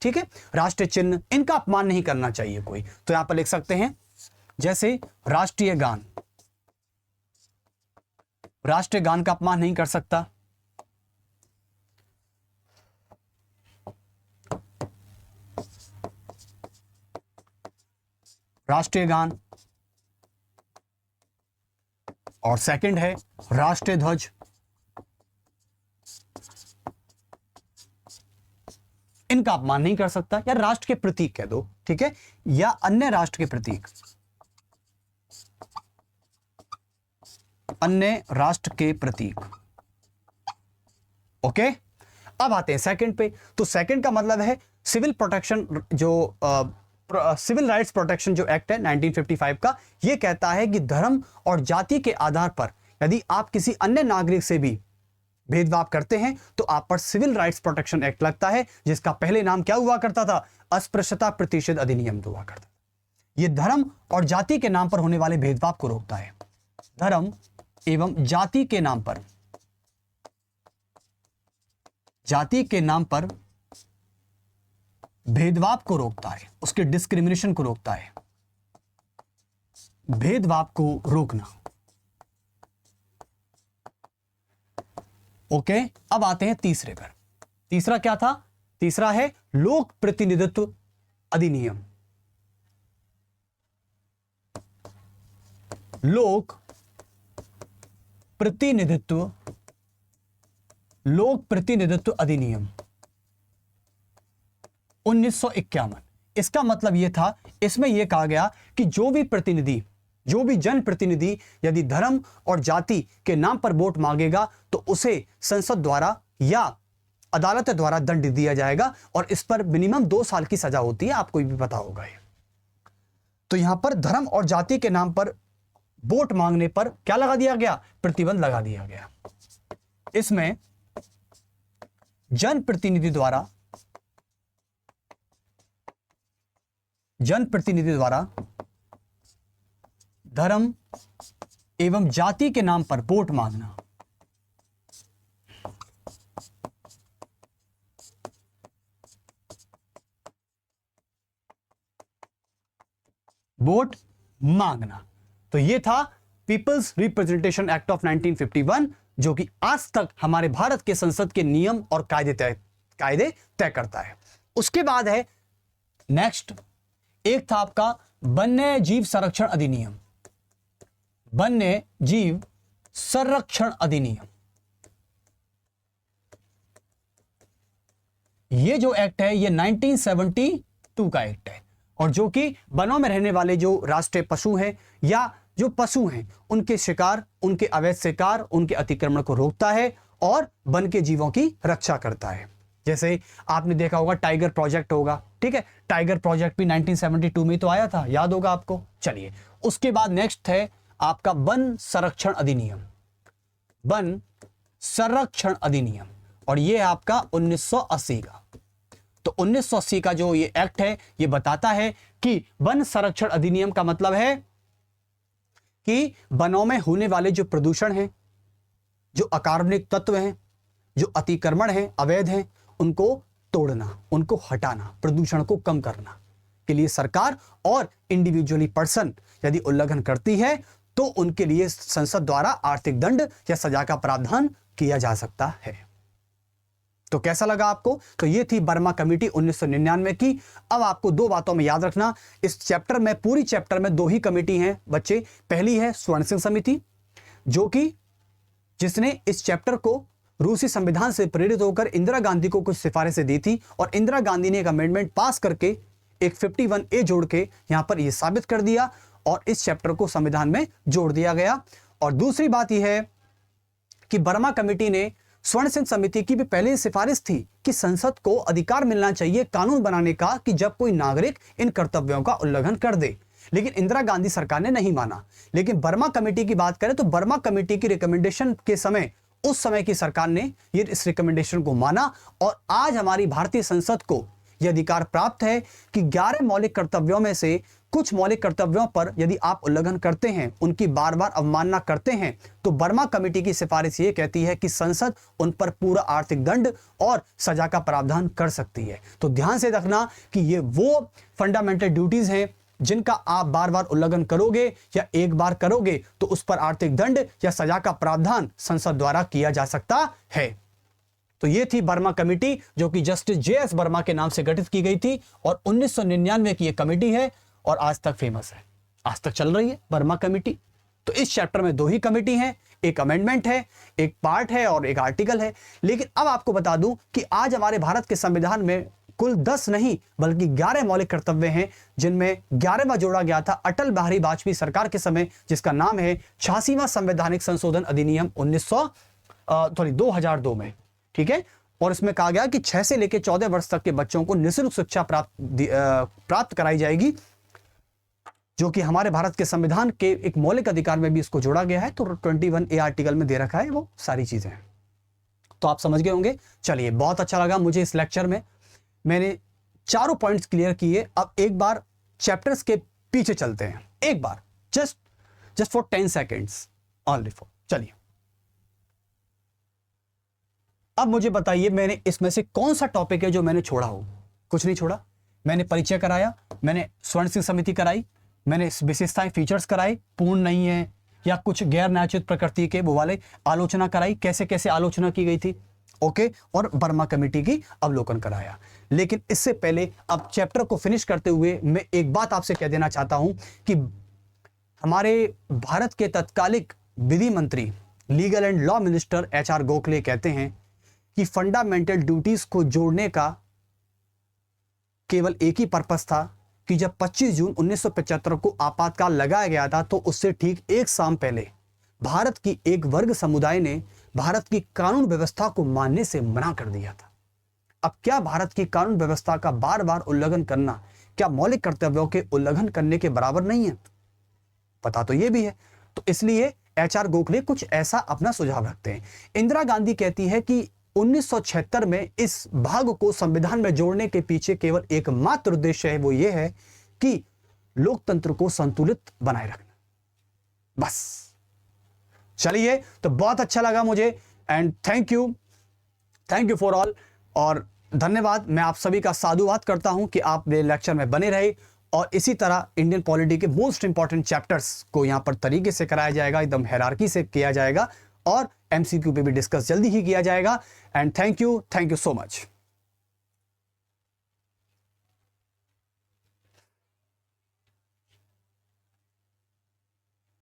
ठीक है, राष्ट्रीय चिन्ह, इनका अपमान नहीं करना चाहिए कोई। तो यहां पर लिख सकते हैं, जैसे राष्ट्रीय गान, राष्ट्रीय गान का अपमान नहीं कर सकता। राष्ट्रीय गान, और सेकंड है राष्ट्रीय ध्वज। इनका अपमान नहीं कर सकता, या राष्ट्र के प्रतीक कह दो, ठीक है, या अन्य राष्ट्र के प्रतीक, अन्य राष्ट्र के प्रतीक। ओके, अब आते हैं सेकंड पे। तो सेकंड का मतलब है सिविल प्रोटेक्शन, जो सिविल राइट्स प्रोटेक्शन जो एक्ट है 1955 का, यह कहता है कि धर्म और जाति के आधार पर यदि आप किसी अन्य नागरिक से भी भेदभाव करते हैं तो आप पर सिविल राइट्स प्रोटेक्शन एक्ट लगता है, जिसका पहले नाम क्या हुआ करता था? अस्पृश्यता प्रतिषेध अधिनियम हुआ करता था। यह धर्म और जाति के नाम पर होने वाले भेदभाव को रोकता है। धर्म एवं जाति के नाम पर, जाति के नाम पर भेदभाव को रोकता है, उसके डिस्क्रिमिनेशन को रोकता है, भेदभाव को रोकना। ओके, अब आते हैं तीसरे पर। तीसरा क्या था? तीसरा है लोक प्रतिनिधित्व अधिनियम। लोक प्रतिनिधित्व, लोक प्रतिनिधित्व अधिनियम 1951। इसका मतलब यह था, इसमें यह कहा गया कि जो भी प्रतिनिधि, जो भी जनप्रतिनिधि यदि धर्म और जाति के नाम पर वोट मांगेगा तो उसे संसद द्वारा या अदालत द्वारा दंड दिया जाएगा, और इस पर मिनिमम 2 साल की सजा होती है, आपको भी पता होगा ये। तो यहां पर धर्म और जाति के नाम पर वोट मांगने पर क्या लगा दिया गया? प्रतिबंध लगा दिया गया। इसमें जनप्रतिनिधि द्वारा धर्म एवं जाति के नाम पर वोट मांगना, वोट मांगना। तो यह था पीपल्स रिप्रेजेंटेशन एक्ट ऑफ 1951, जो कि आज तक हमारे भारत के संसद के नियम और कायदे तय करता है। उसके बाद है नेक्स्ट, एक था आपका वन्य जीव संरक्षण अधिनियम। वन्य जीव संरक्षण अधिनियम, ये जो एक्ट है ये 1972 का एक्ट है, और जो कि वनों में रहने वाले जो राष्ट्रीय पशु हैं या जो पशु हैं उनके शिकार, उनके अवैध शिकार, उनके अतिक्रमण को रोकता है और वन के जीवों की रक्षा करता है। जैसे आपने देखा होगा टाइगर प्रोजेक्ट होगा, ठीक है, टाइगर प्रोजेक्ट भी 1972 में तो आया था, याद होगा आपको। चलिए, उसके बाद नेक्स्ट है आपका वन संरक्षण अधिनियम। वन संरक्षण अधिनियम, और ये आपका 1980 का। तो 1980 का जो ये एक्ट है ये बताता है कि वन संरक्षण अधिनियम का मतलब है कि वनों में होने वाले जो प्रदूषण हैं, जो अकार्बनिक तत्व हैं, जो अतिक्रमण हैं, अवैध हैं, उनको तोड़ना, उनको हटाना, प्रदूषण को कम करना के लिए सरकार और इंडिविजुअली पर्सन यदि उल्लंघन करती है तो उनके लिए संसद द्वारा आर्थिक दंड या सजा का प्रावधान किया जा सकता है। तो कैसा लगा आपको? तो ये थी बर्मा कमेटी 1999 की। अब आपको दो बातों में याद रखना, इस चैप्टर में, पूरी चैप्टर में दो ही कमेटी हैं बच्चे। पहली है स्वर्ण सिंह समिति, जो कि जिसने इस चैप्टर को रूसी संविधान से प्रेरित होकर इंदिरा गांधी को कुछ सिफारिशें दी थी, और इंदिरा गांधी ने एक अमेंडमेंट पास करके एक 51A जोड़ के यहां पर यह साबित कर दिया और इस चैप्टर को संविधान में जोड़ दिया गया। और दूसरी बात यह है कि बर्मा कमेटी ने स्वर्ण सिंह समिति की भी पहले सिफारिश थी कि संसद को अधिकार मिलना चाहिए कानून बनाने का कि जब कोई नागरिक इन कर्तव्यों का उल्लंघन कर दे, लेकिन इंदिरा गांधी सरकार ने नहीं माना। लेकिन बर्मा कमेटी की बात करें तो बर्मा कमेटी की रिकमेंडेशन के समय, उस समय की सरकार ने ये इस रिकमेंडेशन को माना, और आज हमारी भारतीय संसद को यह अधिकार प्राप्त है कि 11 मौलिक कर्तव्यों में से कुछ मौलिक कर्तव्यों पर यदि आप उल्लंघन करते हैं, उनकी बार बार अवमानना करते हैं, तो बर्मा कमेटी की सिफारिश ये कहती है कि संसद उन पर पूरा आर्थिक दंड और सजा का प्रावधान कर सकती है। तो ध्यान से रखना कि ये वो फंडामेंटल ड्यूटीज हैं जिनका आप बार बार उल्लंघन करोगे या एक बार करोगे तो उस पर आर्थिक दंड या सजा का प्रावधान संसद द्वारा किया जा सकता है। तो ये थी बर्मा कमेटी, जो कि जस्टिस JS वर्मा के नाम से गठित की गई थी, और 1999 की यह कमेटी है और आज तक फेमस है, आज तक चल रही है बर्मा कमेटी। तो इस चैप्टर में दो ही कमेटी हैं, एक अमेंडमेंट है, एक पार्ट है और एक आर्टिकल है। लेकिन अब आपको बता दूं कि आज हमारे भारत के संविधान में कुल 10 नहीं बल्कि 11 मौलिक कर्तव्य हैं, जिनमें 11वां जोड़ा गया था अटल बिहारी वाजपेयी सरकार के समय, जिसका नाम है 86वां संवैधानिक संशोधन अधिनियम 2002 में। ठीक है, और इसमें कहा गया कि 6 से लेकर 14 वर्ष तक के बच्चों को निःशुल्क शिक्षा प्राप्त कराई जाएगी, जो कि हमारे भारत के संविधान के एक मौलिक अधिकार में भी इसको जोड़ा गया है। तो 21A आर्टिकल में दे रखा है वो सारी चीजें। तो आप समझ गए होंगे। चलिए, बहुत अच्छा लगा मुझे इस लेक्चर में, मैंने चारों पॉइंट्स क्लियर किए। अब एक बार चैप्टर्स के पीछे चलते हैं, एक बार just for 10 seconds only for. चलिए, अब मुझे बताइए मैंने इसमें से कौन सा टॉपिक है जो मैंने छोड़ा हो? कुछ नहीं छोड़ा। मैंने परिचय कराया, मैंने स्वर्ण सिंह समिति कराई, मैंने विशेषताएं फीचर्स कराई, पूर्ण नहीं है या कुछ गैर न्यायोचित प्रकृति के वो वाले आलोचना कराई, कैसे कैसे आलोचना की गई थी, ओके, और बर्मा कमेटी की अवलोकन कराया। लेकिन इससे पहले अब चैप्टर को फिनिश करते हुए मैं एक बात आपसे कह देना चाहता हूं कि हमारे भारत के तत्कालिक विधि मंत्री, legal and law minister HR Gokhale कहते हैं कि फंडामेंटल ड्यूटीज को जोड़ने का केवल एक ही पर्पस था कि जब 25 जून 1975 को आपातकाल लगाया गया था, तो उससे ठीक एक साल पहले भारत की एक वर्ग समुदाय ने भारत की कानून व्यवस्था को मानने से मना कर दिया था। अब क्या भारत की कानून व्यवस्था का बार बार उल्लंघन करना क्या मौलिक कर्तव्यों के उल्लंघन करने के बराबर नहीं है? पता तो यह भी है। तो इसलिए HR गोखले कुछ ऐसा अपना सुझाव रखते हैं। इंदिरा गांधी कहती है कि 1976 में इस भाग को संविधान में जोड़ने के पीछे केवल एकमात्र उद्देश्य है, वो ये है कि लोकतंत्र को संतुलित बनाए रखना, बस। चलिए, तो बहुत अच्छा लगा मुझे, and thank you for all, और धन्यवाद। मैं आप सभी का साधुवाद करता हूं कि आप मेरे लेक्चर में बने रहे, और इसी तरह इंडियन पॉलिटी के मोस्ट इंपॉर्टेंट चैप्टर्स को यहां पर तरीके से कराया जाएगा, एकदम हायरार्की से किया जाएगा, और MCQ पे भी डिस्कस जल्दी ही किया जाएगा। And thank you so much.